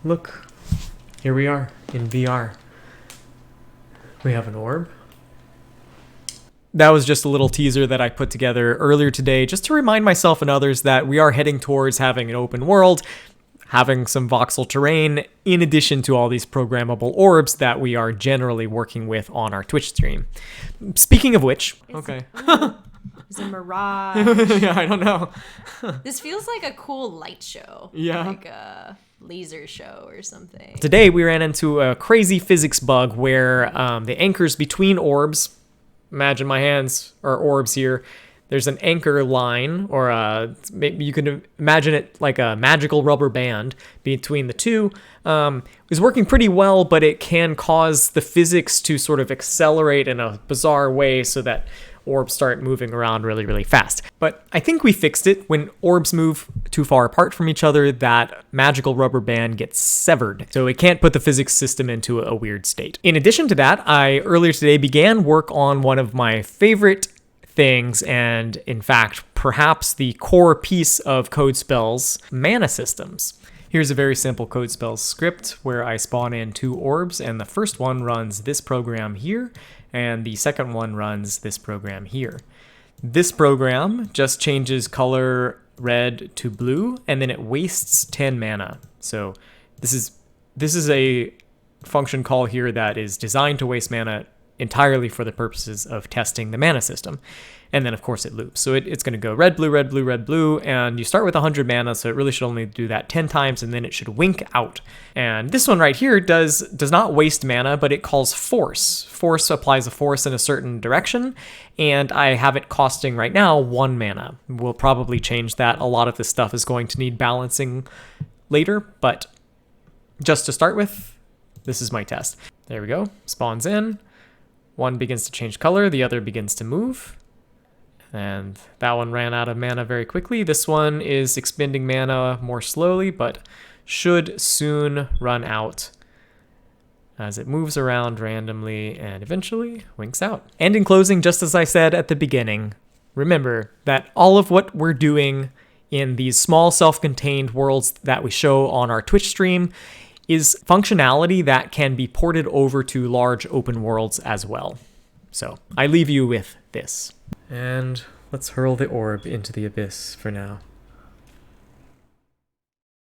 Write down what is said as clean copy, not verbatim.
look, here we are in VR. We have an orb. That was just a little teaser that I put together earlier today just to remind myself and others that we are heading towards having an open world, having some voxel terrain, in addition to all these programmable orbs that we are generally working with on our Twitch stream. Speaking of which, okay. It's a mirage. Yeah, I don't know. This feels like a cool light show. Yeah. Like a laser show or something. Today we ran into a crazy physics bug where the anchors between orbs, imagine my hands are orbs here, there's an anchor line, or maybe you can imagine it like a magical rubber band between the two. It was working pretty well, but it can cause the physics to sort of accelerate in a bizarre way so that orbs start moving around really, really fast. But I think we fixed it. When orbs move too far apart from each other, that magical rubber band gets severed. So it can't put the physics system into a weird state. In addition to that, I earlier today began work on one of my favorite things, and in fact, perhaps the core piece of CodeSpells, mana systems. Here's a very simple CodeSpells script where I spawn in 2 orbs, and the first one runs this program here, and the second one runs this program here. This program just changes color red to blue, and then it wastes 10 mana. So this is a function call here that is designed to waste mana entirely for the purposes of testing the mana system. And then of course it loops. So it's going to go red, blue, red, blue, red, blue, and you start with 100 mana, so it really should only do that 10 times, and then it should wink out. And this one right here does not waste mana, but it calls force. Force applies a force in a certain direction, and I have it costing right now 1 mana. We'll probably change that. A lot of this stuff is going to need balancing later, but just to start with, this is my test. There we go. Spawns in. One begins to change color, the other begins to move. And that one ran out of mana very quickly. This one is expending mana more slowly, but should soon run out as it moves around randomly and eventually winks out. And in closing, just as I said at the beginning, remember that all of what we're doing in these small self-contained worlds that we show on our Twitch stream is functionality that can be ported over to large open worlds as well. So I leave you with this. And let's hurl the orb into the abyss for now.